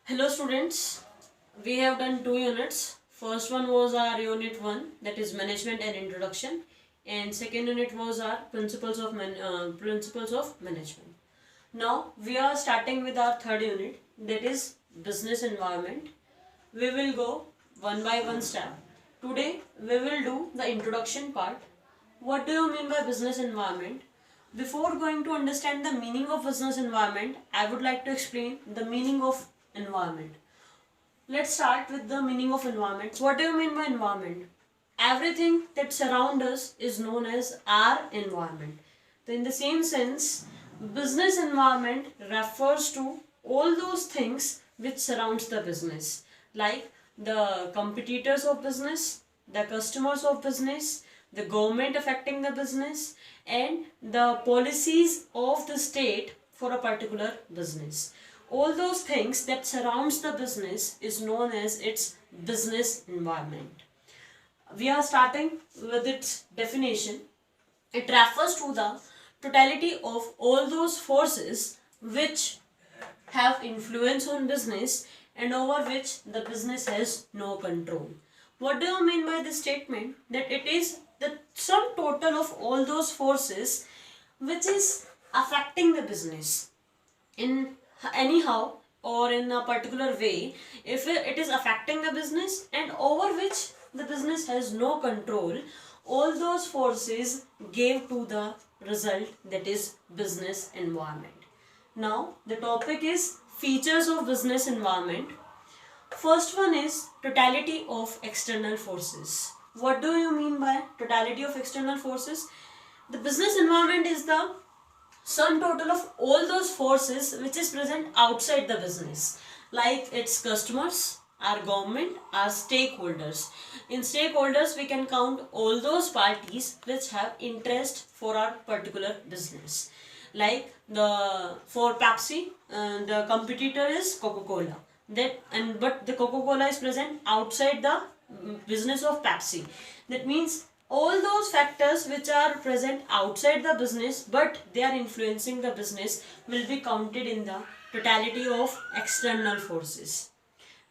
Hello students, we have done 2 units. First one was our unit 1, that is management and introduction, and second unit was our principles of management. Now we are starting with our third unit, that is business environment. We will go one by one step. Today we will do the introduction part. What do you mean by business environment? Before going to understand the meaning of business environment, I would like to explain the meaning of environment. Let's start with the meaning of environment. What do you mean by environment? Everything that surrounds us is known as our environment. So in the same sense, business environment refers to all those things which surrounds the business, like the competitors of business, the customers of business, the government affecting the business, and the policies of the state for a particular business. All those things that surrounds the business is known as its business environment. We are starting with its definition. It refers to the totality of all those forces which have influence on business and over which the business has no control. What do you mean by this statement? That it is the sum total of all those forces which is affecting the business in anyhow or in a particular way. If it is affecting the business and over which the business has no control, all those forces gave to the result, that is business environment. Now the topic is features of business environment. First one is totality of external forces. What do you mean by totality of external forces? The business environment is the sum total of all those forces which is present outside the business, like its customers, our government, our stakeholders. In stakeholders, we can count all those parties which have interest for our particular business. Like for Pepsi, the competitor is Coca-Cola. But the Coca-Cola is present outside the business of Pepsi. That means all those factors which are present outside the business but they are influencing the business will be counted in the totality of external forces.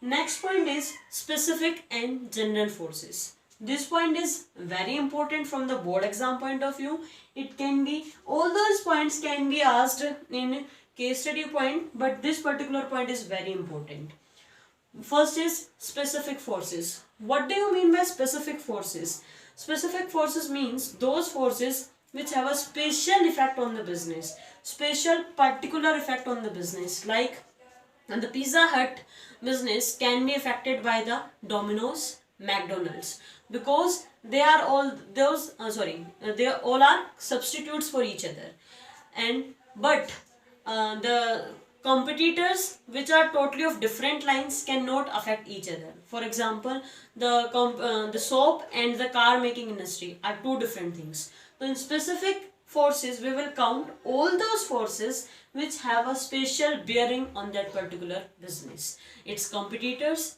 Next point is specific and general forces. This point is very important from the board exam point of view. It can be, all those points can be asked in case study point, but this particular point is very important. First is specific forces. What do you mean by specific forces? Specific forces means those forces which have a special effect on the business, special particular effect on the business. Like the Pizza Hut business can be affected by the Domino's, McDonald's, because they are all those they all are substitutes for each other. And but the competitors which are totally of different lines cannot affect each other. For example, the soap and the car making industry are two different things. So in specific forces, we will count all those forces which have a special bearing on that particular business. Its competitors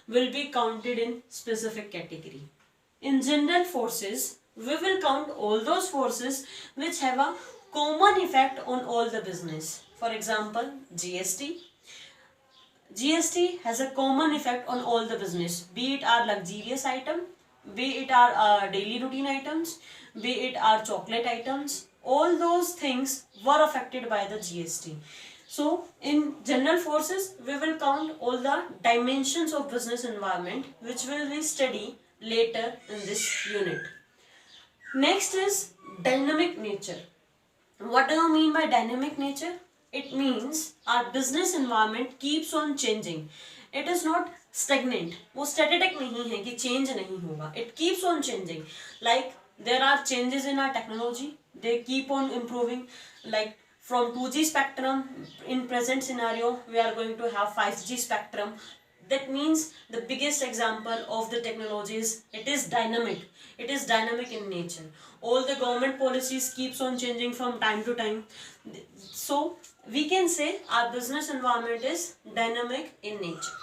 will be counted in specific category. In general forces, we will count all those forces which have a common effect on all the business. For example, GST. GST has a common effect on all the business, be it our luxurious item, be it our daily routine items, be it our chocolate items. All those things were affected by the GST. So in general forces, we will count all the dimensions of business environment which will be studied later in this unit. Next is dynamic nature. What do you mean by dynamic nature? It means our business environment keeps on changing. It is not stagnant. वो static नहीं है कि change नहीं होगा. It keeps on changing. Like there are changes in our technology. They keep on improving. Like from 2G spectrum, in present scenario, we are going to have 5G spectrum. That means the biggest example of the technology is it is dynamic. It is dynamic in nature. All the government policies keeps on changing from time to time. So we can say our business environment is dynamic in nature.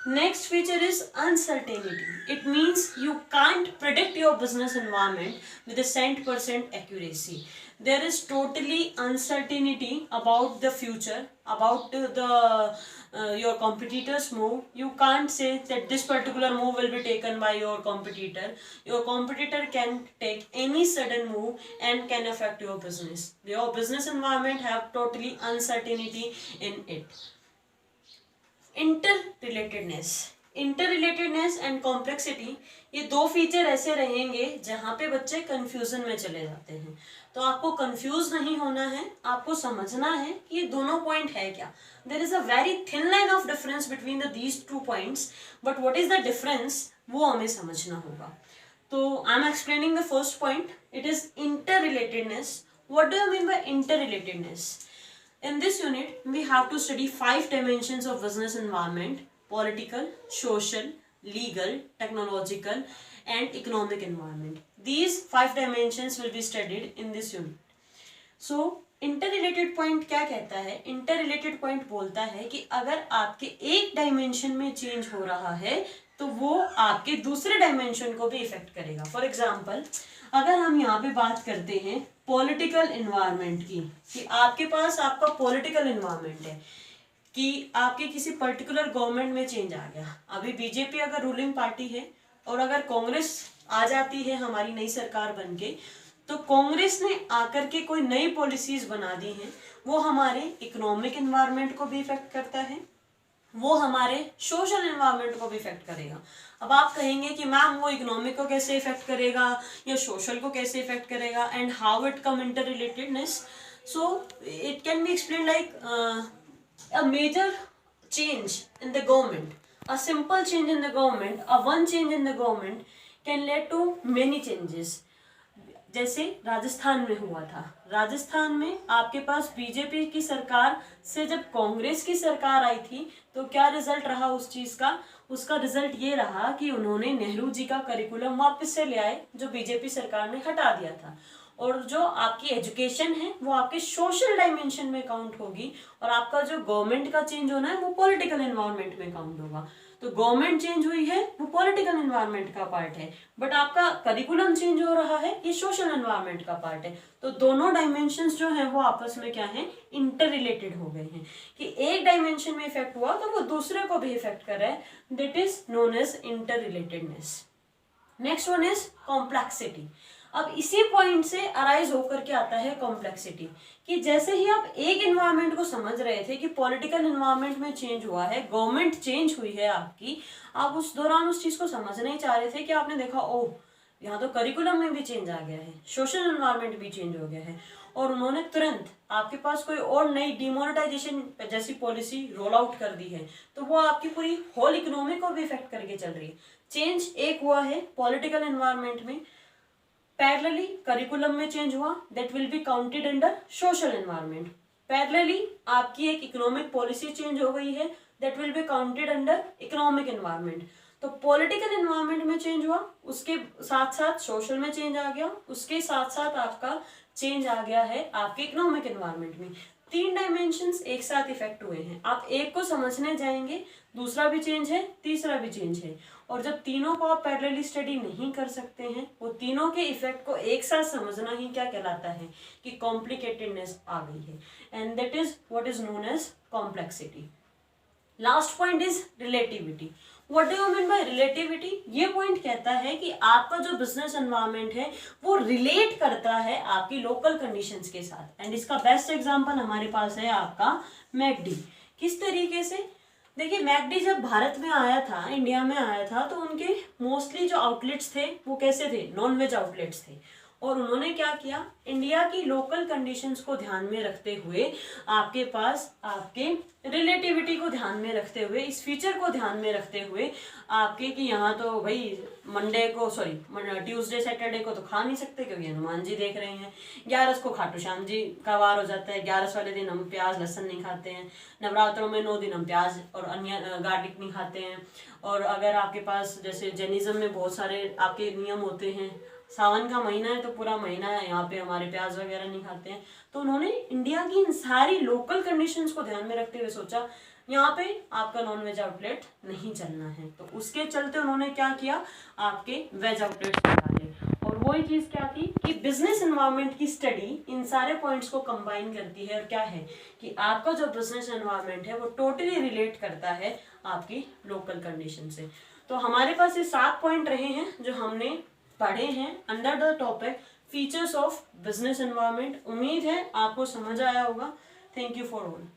Next feature is uncertainty. It means you can't predict your business environment with a 100% accuracy. There is totally uncertainty about the future, about your competitor's move, you can't say that this particular move will be taken by your competitor. Your competitor can take any sudden move and can affect your business. Your business environment have totally uncertainty in it. Interrelatedness and complexity, ये दो feature ऐसे रहेंगे जहां पे बच्चे confusion में चले जाते हैं. तो आपको कंफ्यूज नहीं होना है, आपको समझना है कि ये दोनों पॉइंट है क्या. There is a very thin line of difference between these two points, but what is the difference वो हमें समझना होगा. तो I am explaining the first point. It is interrelatedness. What do you mean by interrelatedness? In this unit, we have to study 5 dimensions of business environment: political, social, legal, technological, and economic environment. These 5 dimensions will be studied in this unit. So, interrelated point क्या कहता है? Interrelated point बोलता है कि अगर आपके एक dimension में चेंज हो रहा है तो वो आपके दूसरे डायमेंशन को भी इफेक्ट करेगा. फॉर एग्जाम्पल, अगर हम यहाँ पे बात करते हैं पॉलिटिकल इन्वायरमेंट की, कि आपके पास आपका पॉलिटिकल इन्वायरमेंट है, कि आपके किसी पर्टिकुलर गवर्नमेंट में चेंज आ गया. अभी बीजेपी अगर रूलिंग पार्टी है और अगर कांग्रेस आ जाती है हमारी नई सरकार बनके, तो कांग्रेस ने आकर के कोई नई पॉलिसीज बना दी हैं, वो हमारे इकोनॉमिक इन्वायरमेंट को भी इफेक्ट करता है, वो हमारे सोशल एनवायरनमेंट को भी इफेक्ट करेगा. अब आप कहेंगे कि मैम वो इकोनॉमिक को कैसे इफेक्ट करेगा या सोशल को कैसे इफेक्ट करेगा, and how it come interrelatedness. So it can be explain like a major change in the government, a simple change in the government, a one change in the government can lead to many changes. जैसे राजस्थान में हुआ था. राजस्थान में आपके पास BJP की सरकार से जब कांग्रेस की सरकार आई थी तो क्या रिजल्ट रहा उस चीज का? उसका रिजल्ट ये रहा कि उन्होंने नेहरू जी का करिकुलम वापस से ले आए जो बीजेपी सरकार ने हटा दिया था. और जो आपकी एजुकेशन है वो आपके सोशल डायमेंशन में काउंट होगी, और आपका जो गवर्नमेंट का चेंज होना है वो पॉलिटिकल एनवायरनमेंट में काउंट होगा. तो गवर्नमेंट चेंज हुई है वो पॉलिटिकल एनवायरनमेंट का पार्ट है, बट आपका करिकुलम चेंज हो रहा है ये सोशल एनवायरनमेंट का पार्ट है. तो दोनों डायमेंशंस जो हैं वो आपस में क्या है? इंटर रिलेटेड हो गए हैं, कि एक डायमेंशन में इफेक्ट हुआ तो वो दूसरे को भी इफेक्ट कर रहा है. That is known as interrelatedness. Next one is complexity. अब इसी पॉइंट से अराइज होकर के आता है कॉम्प्लेक्सिटी, कि जैसे ही आप एक एनवायरनमेंट को समझ रहे थे कि पॉलिटिकल एनवायरनमेंट में चेंज हुआ है, गवर्नमेंट चेंज हुई है आपकी, आप उस दौरान उस चीज को समझना ही चाह रहे थे कि आपने देखा ओह यहाँ तो करिकुलम में भी चेंज आ गया है, सोशल एनवायरनमेंट भी चेंज हो गया है, और उन्होंने तुरंत आपके पास कोई और नई डिमोनेटाइजेशन जैसी पॉलिसी रोल आउट कर दी है, तो वो आपकी पूरी होल इकोनॉमी को भी इफेक्ट करके चल रही है. चेंज एक हुआ है पॉलिटिकल एनवायरनमेंट में, पैरेलली करिकुलम में चेंज हुआ, that will be counted under social environment. Parallelly आपकी एक इकोनॉमिक पॉलिसी चेंज हो गई है, that will be counted under economic environment. तो पॉलिटिकल एनवायरनमेंट में चेंज हुआ, उसके साथ साथ सोशल में चेंज आ गया, उसके साथ साथ आपका चेंज आ गया है आपके इकोनॉमिक एनवायरनमेंट में. 3 डायमेंशंस एक साथ इफेक्ट हुए हैं. आप एक को समझने जाएंगे, दूसरा भी चेंज है, तीसरा भी चेंज है, और जब तीनों को आप पैरेलली स्टडी नहीं कर सकते हैं, वो तीनों के इफेक्ट को एक साथ समझना ही क्या कहलाता है? कि कॉम्प्लिकेटेडनेस आ गई है, and that is what is known as complexity. Last point is relativity. What do you mean by relativity? ये पॉइंट कहता है कि आपका जो बिजनेस एनवायरनमेंट है वो रिलेट करता है आपकी लोकल कंडीशंस के साथ, एंड इसका बेस्ट एग्जांपल हमारे पास है आपका मैकडी. किस तरीके से? देखिए, मैकडी जब भारत में आया था, इंडिया में आया था, तो उनके मोस्टली जो आउटलेट्स थे वो कैसे थे? नॉन-वेज आउटलेट्स थे. और उन्होंने क्या किया? इंडिया की लोकल कंडीशंस को ध्यान में रखते हुए, आपके पास आपके रिलेटिविटी को ध्यान में रखते हुए, इस फीचर को ध्यान में रखते हुए आपके कि यहाँ तो भाई ट्यूसडे सैटरडे को तो खा नहीं सकते क्योंकि हनुमान जी देख रहे हैं, 11 को खाटू श्याम जी का वार हो जाता है, 11 वाले दिन हम प्याज लहसुन नहीं खाते हैं, नवरात्रों में 9 दिन हम प्याज और अन्य गार्लिक नहीं खाते हैं. और अगर आपके पास जैसे जैनिज्म में बहुत सारे आपके नियम होते हैं, सावन का महीना है तो पूरा महीना है यहाँ पे हमारे प्याज वगैरह नहीं खाते हैं. तो उन्होंने इंडिया की इन सारी लोकल कंडीशंस को ध्यान में रखते हुए सोचा यहाँ पे आपका नॉन वेज आउटलेट नहीं चलना है, तो उसके चलते उन्होंने क्या किया? आपके वेज आउटलेट्स लगाए, और वही चीज क्या थी कि बिजनेस एनवायरनमेंट की स्टडी इन सारे पॉइंट्स को कंबाइन करती है और क्या है कि आपका जो बिजनेस एनवायरनमेंट है वो टोटली रिलेट करता है आपकी लोकल कंडीशन से। तो हमारे पास ये 7 पॉइंट रहे हैं जो हमने पढ़े हैं under the topic features of business environment. उम्मीद है आपको समझ आया होगा। Thank you for all.